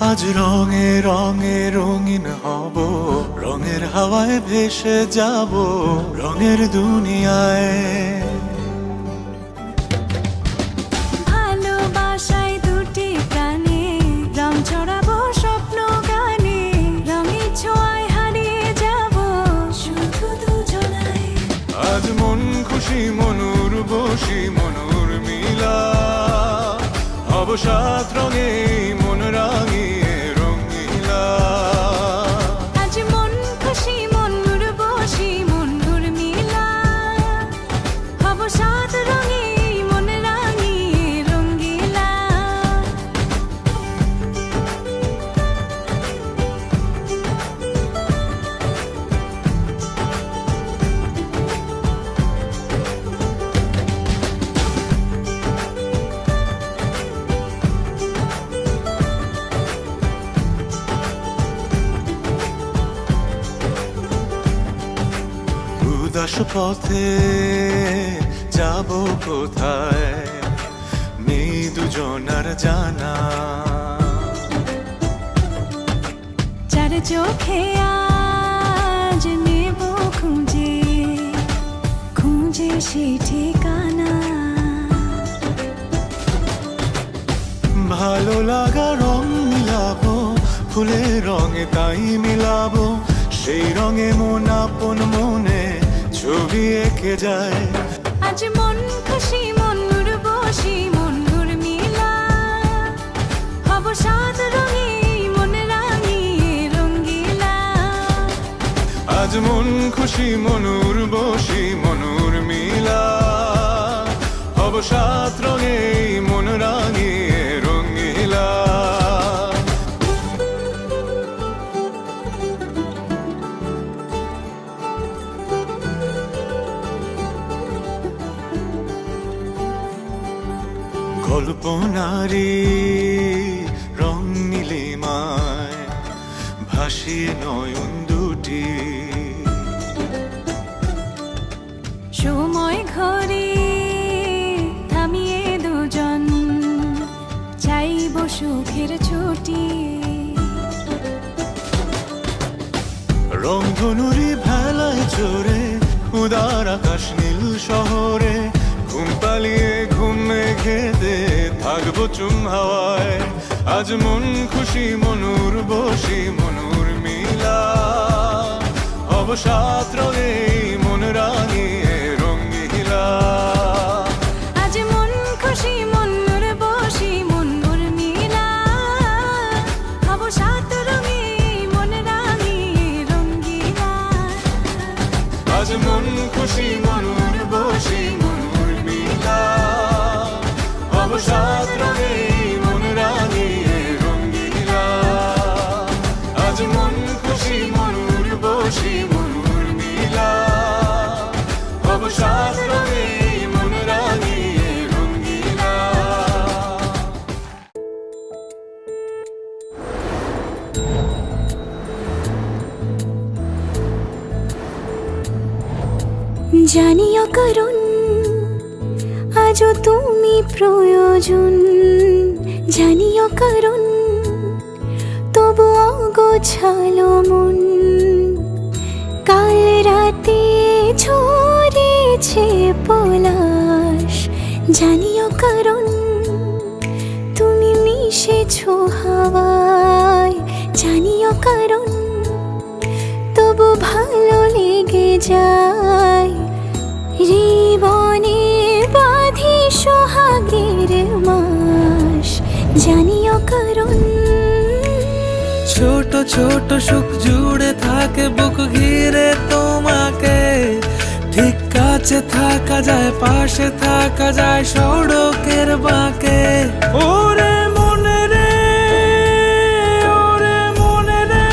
আজ রঙে রঙে রঙিন হব, রঙের হাওয়ায় ভেসে যাব রঙের দুনিয়ায়। ভালোবাসায় দুটি প্রাণে রং ছড়াবো স্বপ্ন গানে, রঙের ছোঁয়ায় হারিয়ে যাব শুধু দুজনায়। আজ মন খুশি মনুর বসি মনুর মিলা, হব সাত রঙে মন রাঙিয়ে রঙিলা। আজ মন খুশি মনুর বসি মনুর মিলা, হব সাত রঙে মন রাঙিয়ে রঙ্গিলা। উদাস পথে যাব কোথায় নেই দুজনার জানা, চার চোখে আজ নেব খুঁজে খুঁজে সে ঠিকানা। ভালো লাগা রং মিলাবো ফুলের রঙে তাই মিলাবো, সেই রঙে মন আপন মনে ছবি এঁকে যায়। আজ মন খুশি মনুর বসি মনুর মিলা, হব সাত রঙে মন রাঙিয়ে রঙ্গিলা। আজ মন খুশি মনুর বসি মনুর মিলা, হব সাত রঙে মন রাঙিয়ে রঙিলা। কল্পনারি রং নীলিমায় ভাসিয়ে নয়ন দুটি, সময় ঘরে থামিয়ে দুজন চাইব সুখের ছুটি। রংধনুরি ভেলায় চড়ে উদার আকাশ নীল শহরে, ঘুম পালিয়ে ঘুম মেঘেতে থাকবো চুম হাওয়ায়। আজ মন খুশি মনুর বসি মনুর মিলা, হব সাত রঙে মন রাঙিয়ে রঙিলা। আজ মন খুশি মনুর বসি মনুর মিলা, হব সাত রঙে মন রাঙিয়ে রঙ্গিলা। আজ মন খুশি মনুর বসি মনুর মিলা, হব সাত রঙে মন রাঙিয়ে রঙিলা। আজ মন খুশি মনুর বসি মনুর মিলা, হব সাত রঙে মন রাঙিয়ে রঙিলা। জানিও কারণ আজও তুমি প্রয়োজন, জানিও কারণ তবু অগোছালো মন। কাল রাতে ঝরেছে পলাশ, জানিও কারণ তুমি মিশেছো হাওয়ায়। জানিও কারণ তবু ভালো লেগে যায়, জীবনে বাঁধি সোহাগের মাস। জানিও কারণ ছোট ছোট সুখ জুড়ে থাকে বুক ঘিরে তোমাকে, ঠিক কাছে থাকা যায় পাশে থাকা যায় সড়কের বাঁকে। ওরে মনে রে ওরে মনে রে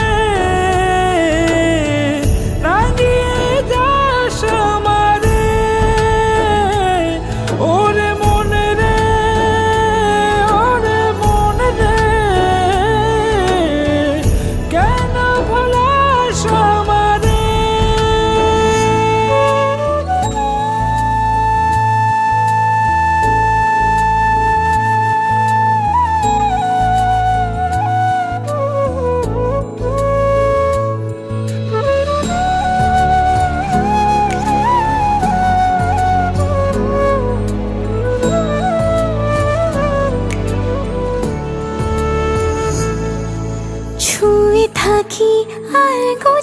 রাঙিয়ে যাস আমারে। ওরে মনে রে ওরে মনে রে কেন ভোলাস আমারে।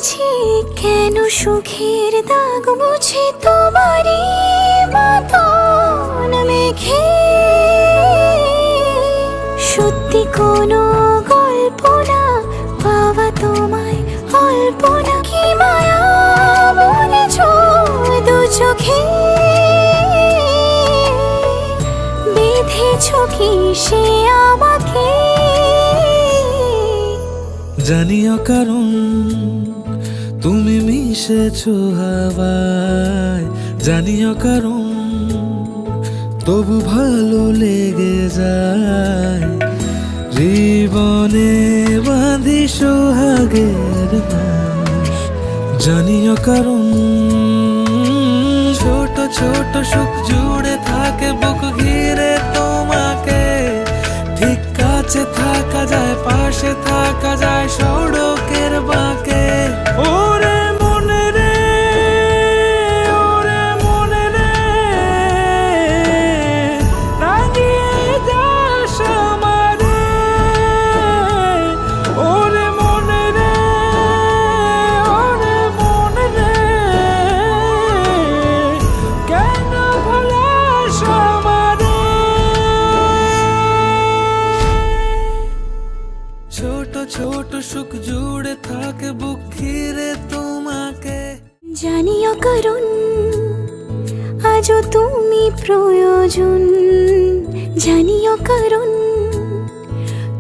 বুঝি কেন সুখের দাগ বুঝি তোমারই মতন মেঘে সত্যি কোনো গল্প না পাওয়া তোমায় অল্প না কি মায়া বলেছ দু চোখে বেঁধেছ কি সে আমাকে জানিও কারণ তুমি মিশেছো হাওয়ায়, জানিও কারণ তবু ভালো লেগে যায়। জীবনে বাঁধি সোহাগের বাঁশ, জানিও কারণ ছোট ছোট সুখ জুড়ে থাকে বুক ঘিরে তোমাকে। ঠিক কাছে থাকা যায়, পাশে থাকা যায় সড়কের বাঁকে। ওরে মনে রে, ওরে মনে রে, রাঙিয়ে যাস আমারে। ওরে মনে রে, ওরে মনে রে, কেন ভোলাস আমারে। ছোট ছোট সুখ জুড়ে থাকে বুক ঘিরে তোমাকে। জানিও কারণ আজও তুমি প্রয়োজন, জানিও কারণ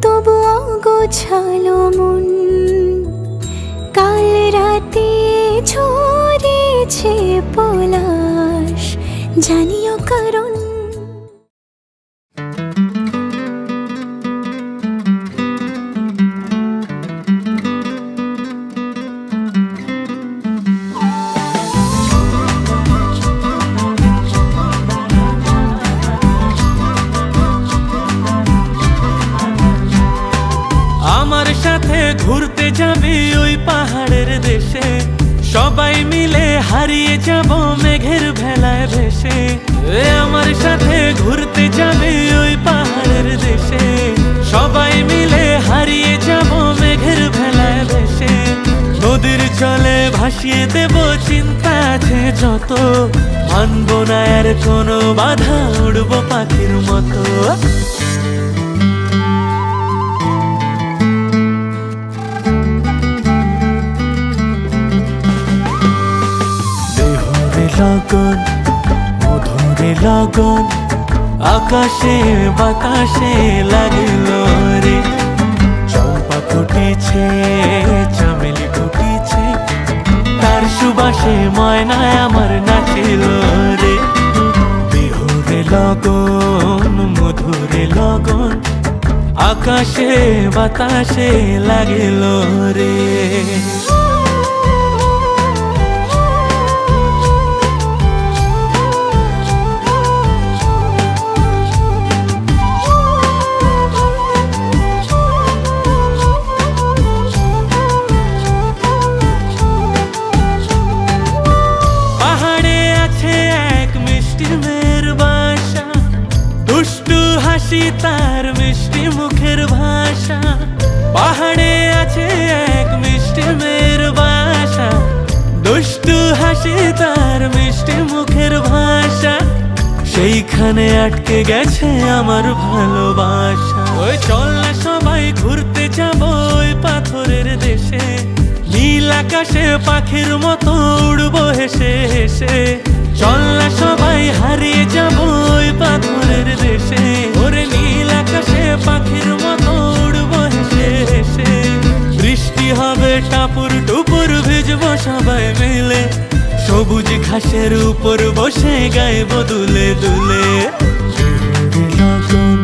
তবু অগোছালো মন। কাল রাতে ঝরেছে পলাশ, জানিও কারণ। আমার সাথে ঘুরতে যাবি ওই পাহাড়ের দেশে, সবাই মিলে হারিয়ে যাব মেঘের ভেলায় ভেসে। আমার সাথে ঘুরতে যাবি ওই পাহাড়ের দেশে, সবাই মিলে হারিয়ে যাব মেঘের ভেলায় ভেসে। নদীর জলে ভাসিয়ে দেব চিন্তা আছে যত, মানব না আর কোনো বাধা, উড়বো পাখির মতো। লগন মধুরে লগন আকাশে বাতাসে লাগিল রে। চম্পা ফুটেছে, চামেলি ফুটেছে, তার সুবাসে ময়নায় আমার নাচিল রে। বিহুরে লগন মধুরে লগন আকাশে বাতাসে লাগিল রে। তার মিষ্টি মুখের ভাষা, পাহাড়ে আছে এক মিষ্টি মেয়ের বাসা। দুষ্টু হাসি তার মিষ্টি মুখের ভাষা, সেইখানে আটকে গেছে আমার ভালোবাসা। ওই চল না সবাই ঘুরতে যাব ওই পাথরের দেশে, নীল আকাশে পাখির মতো উড়বো হেসে হেসে। চল না সবাই হারিয়ে যাব ওই পাথরের দেশে, ওরে নীল আকাশে পাখির মতো উড়বো হেসে হেসে। বৃষ্টি হবে টাপুর টুপুর, ভিজবো সবাই মিলে, সবুজ ঘাসের উপর বসে গাইব দুলে দুলে। লগন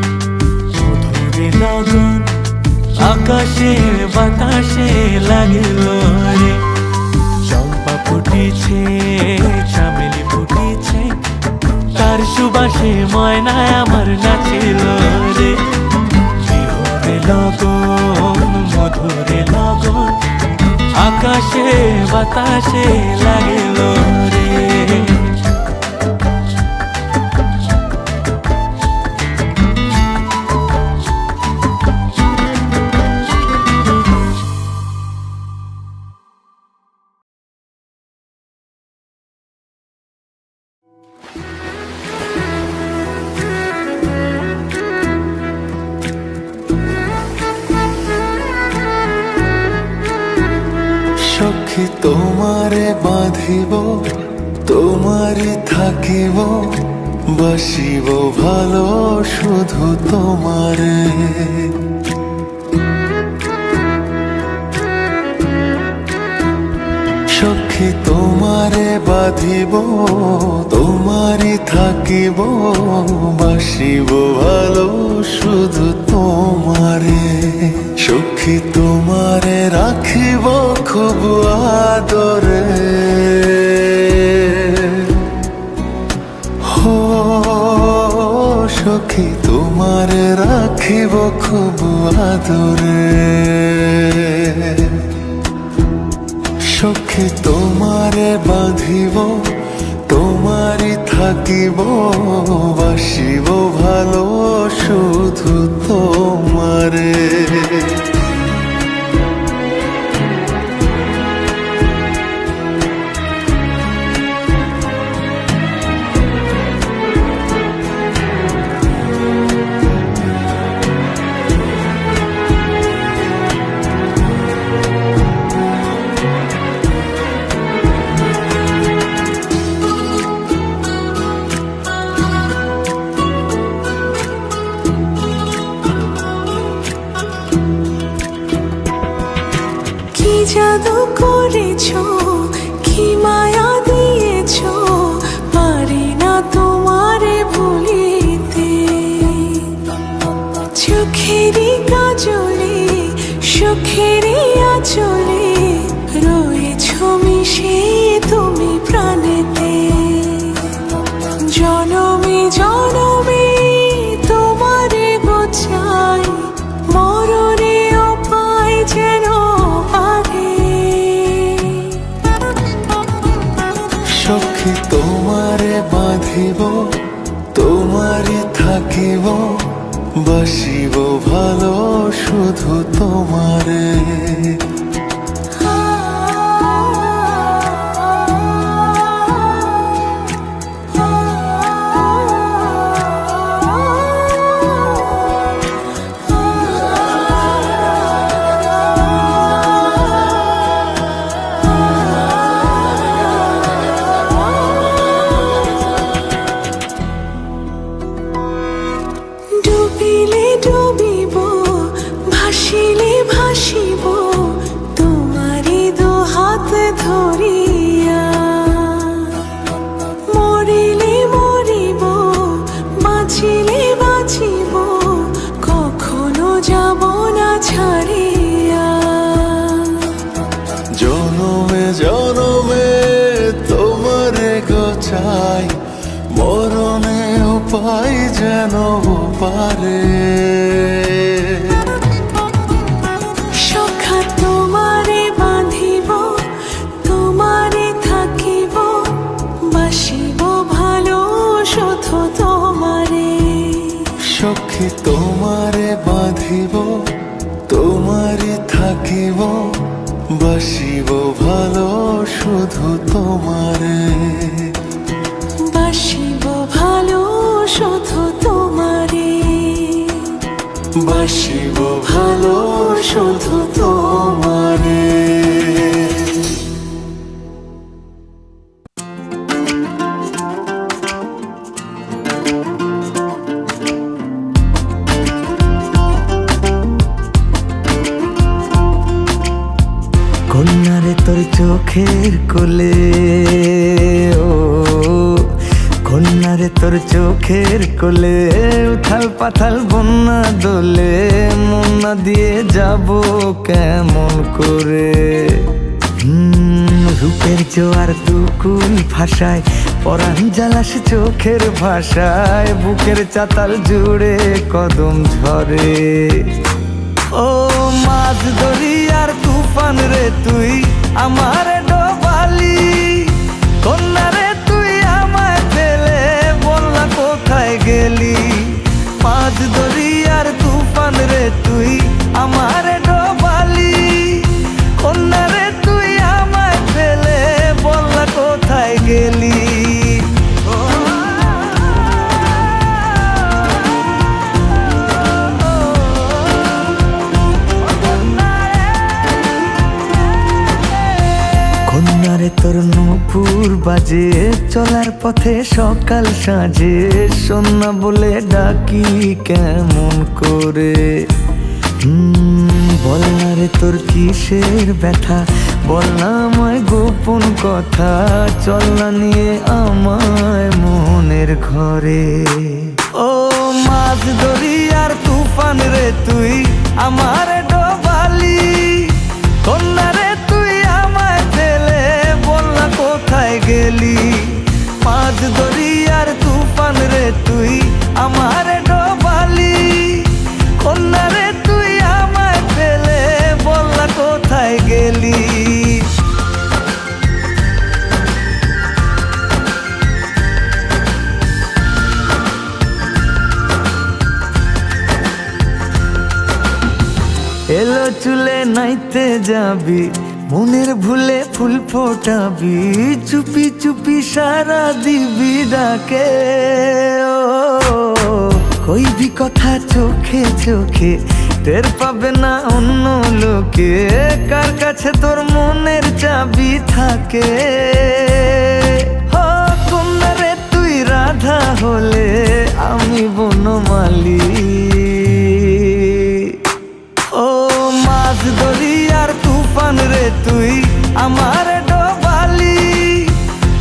মধুরে লগন আকাশে বাতাসে লাগিল রে। চম্পা ফুটেছে, চামেলি ফুটেছে, তার সুবাসে ময়নায় আমার নাচিল রে। বিহুরে লগন মধুরে লগন আকাশে বাতাসে লাগিল রে। বাঁধিব তোমারই থাকিব বাসিব ভালো শুধু তোমারে সখী তোমারে বাঁধিব তোমারই থাকিব বাসিব ভালো শুধু তোমারে সখী তোমারে রাখিব খুব আদরে হো সখী তোমারে রাখিব খুব আদরে সখী তোমারে বাঁধিব তোমারই থাকিব বাসিব ভালো শুধু তোমারে জাদু করেছো কি মায়া দিয়েছো পারি না তোমারে ভুলিতে চোখেরই কাজলে সুখেরই আঁচলে রয়েছো মিশে তুমি প্রাণেতে জনমে জনমে তোমারে গোছাই মরণেও পাই যেন সখী তোমারে বাঁধিব তোমারই থাকিব বাসিব ভালো শুধু তোমারে ডুবিলে ডুবিব ভাসিলে ভাসিব তোমারই দু হাত ধরিয়া মরিলে মরিব বাঁচিলে বাঁচিব কখনো যাব না ছাড়িয়া জনমে জনমে তোমারে গোছাই মরণেও পাই যেন পারে সখা তোমারে বাঁধিব তোমারে থাকিব বাসিব ভালো শুধু তোমারে সখী তোমারে বাঁধিব তোমারই থাকিব বাসিব ভালো শুধু তোমারে বাসিব ভালো শুধু তোমারে বাসিব ভালো শুধু তোমারে কন্যারে তোর চোখের কোলে ও কন্যারে তোর চোখের কোলে উথাল পাথাল বন্যা দোলে মন্না দিয়ে যাব কেমন করে রূপের জোয়ার দুকুল ভাষায় পরাণ জ্বালাস চোখের ভাষায় বুকের চাতাল জুড়ে কদম ঝরে ও মাঝ দরিয়ার তুফান রে তুই আমার ডোবালি কন্যা রে তুই আমায় ফেলে বললা কোথায় গেলি মাঝ দরিয়ার তুফান রে তুই আমার ডোবালি কন্যা রে তুই আমায় ফেলে বললা কোথায় গেলি তোর দুপুর বাজে, চলার পথে সকাল সাজে, সন্না বলে ডাকি কেমন করে। বল না রে তোর কিসের ব্যথা, বল না আমায় গোপন কথা, চল না নিয়ে আমায় মনের ঘরে। ও মাছ দরিয়ার তুফান রে তুই আমার ডোবালি, কন্যা রে তুই আমায় ফেলে বল না কোথায় গেলি। মাছ দরিয়ার তুফান রে তুই আমার ডোবালি, কন্যা রে তুই আমায় ফেলে বল না কোথায় গেলি। এলো চুলে নাইতে যাবি, মনের ভুলে ফুল ফোটাবি, চুপি চুপি সারা দিবি ডাকে। ও কইবি কথা চোখে চোখে, টের পাবে না অন্য লোকে, কার কাছে তোর মনের চাবি থাকে। কন্যা রে তুই রাধা হলে আমি বনমালী। ও মাছ দরিয়ার তুফান রে তুই আমার ডোবালি,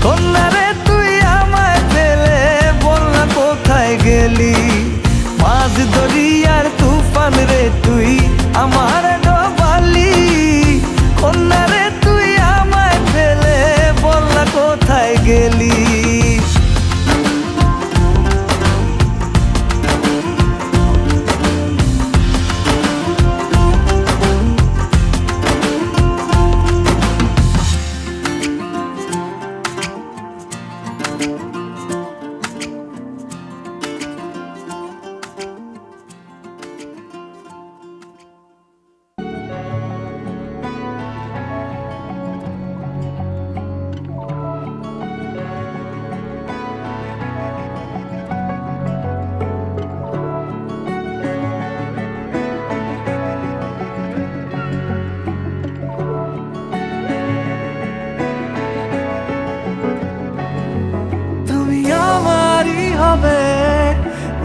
কন্যা রে তুই আমায় ফেলে বল না কোথায় গেলি। মাছ দরিয়ার তুফান রে তুই আমার ডোবালি, কন্যা রে তুই আমায় ফেলে বল না কোথায় গেলি।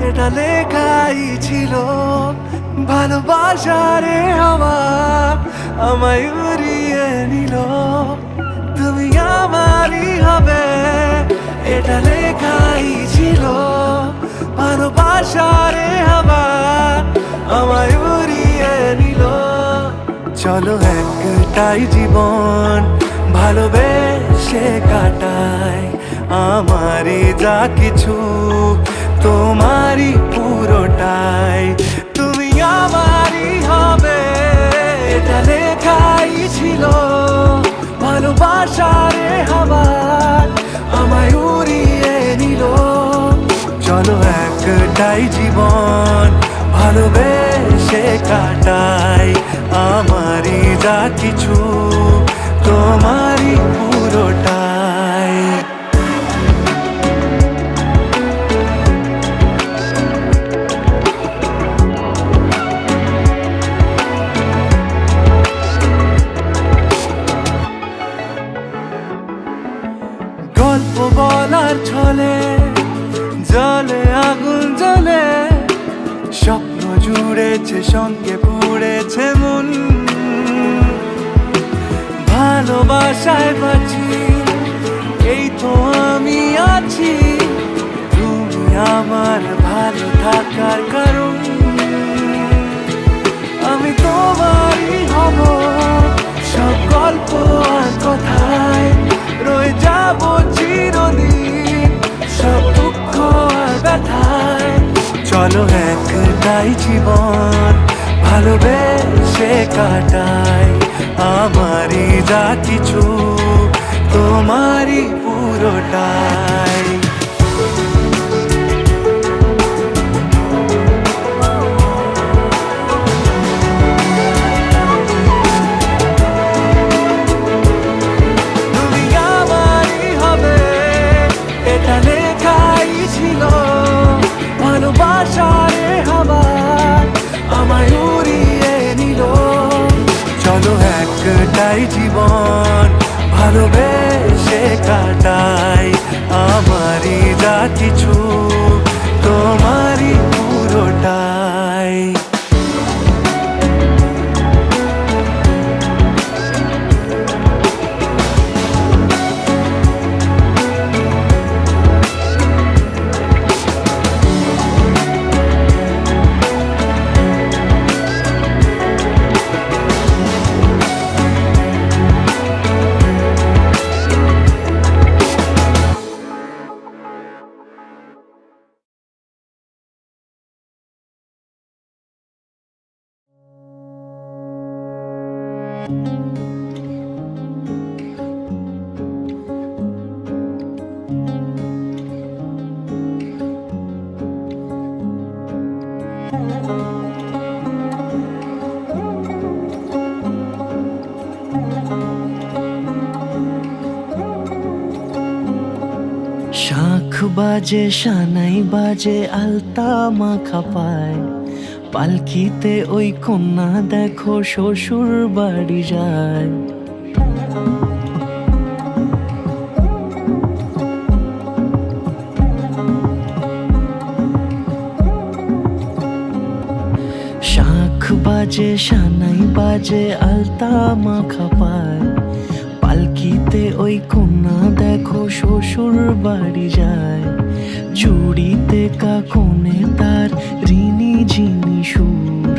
এটা লেখাই ছিল, ভালোবাসারে হাওয়া আমায় উড়িয়ে নিল। তুমি আমারই হবে, এটা লেখাই ছিল, ভালোবাসারে হাওয়া আমায় উড়িয়ে নিল। চলো একটাই জীবন ভালোবেসে কাটাই, আমারই যা কিছু তোমারই পুরোটাই। তুমি আমারই হবে, এটা লেখাই ছিল, ভালোবাসারে হাওয়া আমায় উড়িয়ে নিল। চলো একটাই জীবন ভালোবেসে কাটাই, আমারই যা কিছু তোমারই পুরোটাই। গল্প বলার ছলে জলে আগুন জ্বলে, স্বপ্ন জুড়েছে সঙ্গে পুড়েছে মন। ভালোবাসায় বাঁচি, এই তো আমি আছি, তুমি আমার ভালো থাকার কারণ। আমি তোমারই হব, সব গল্প আর কথায় রয়ে যাব চিরদিন, সব দুঃখ আর ব্যথায়। চলো একটাই জীবন ভালোবেসে কাটাই, আমারই যা কিছু তোমারই পুরোটাই। ভালোবাসারে হাওয়া আমায় উড়িয়ে নিল। চলো একটাই জীবন ভালোবেসে কিছু তোমারই পুরোটাই। শাঁখ বাজে সানাই বাজে আলতা মাখা পায়, পালকিতে ওই কন্যা দেখো শ্বশুর বাড়ি যায়। শাঁখ বাজে সানাই বাজে আলতা মাখা পায়, পালকিতে ওই কন্যা দেখো শ্বশুর বাড়ি যায়। চুড়িতে কাকনে তার ঋণী ঝিনি সুর,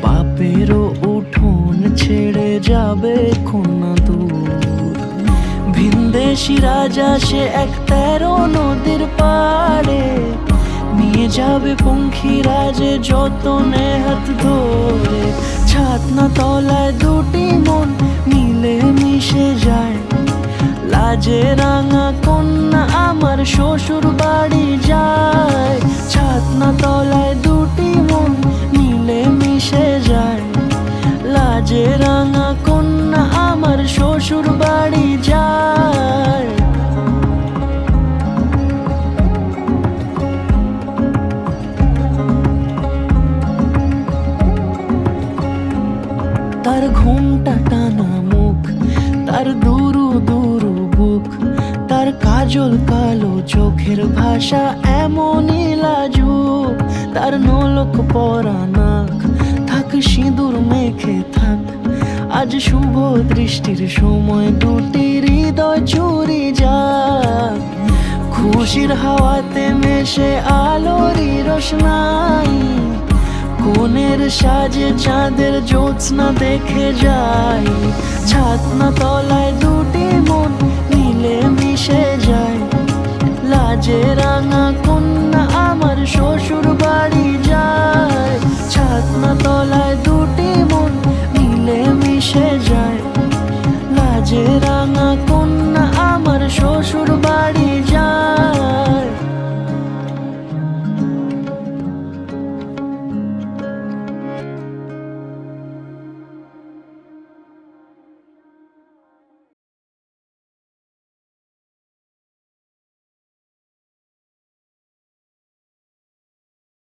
বাপেরও উঠোন ছেড়ে যাবে কন্যা দূর। ভিনদেশি রাজা সে এক 13 নদীর পাড়ে, নিয়ে যাবে পঙ্খী রাজে যতনে হাত ধরে। ছাতনা তলায় দুটি মন মিলে মিশে যায়, লাজে রাঙা কন্যা আমার শ্বশুর বাড়ি যায়। ছাতনা তলায় দুটি মন মিলে মিশে যায়, লাজে রাঙা কন্যা আমার শ্বশুর বাড়ি যায়। তার ঘুমটা টানা মুখ, তার দুরু দুরু বুক, তার কাজল কালো চোখের ভাষা এমনই লাজুক। তার নলক পরা নাক, থাক সিঁদুর মেখে থাক, আজ শুভ দৃষ্টির সময় দুটি হৃদয় চুরি যাক। খুশির হাওয়াতে মেশে আলোরই রোশনাই, কোণের সাজে চাঁদের জ্যোৎস্না দেখে যাই। ছাতনা তলায় দুটি মন মিলে মিশে যায়, লাজে রাঙা কন্যা আমার শ্বশুর বাড়ি যায়। ছাতনা তলায় দুটি মন মিলে মিশে যায়, লাজে রাঙা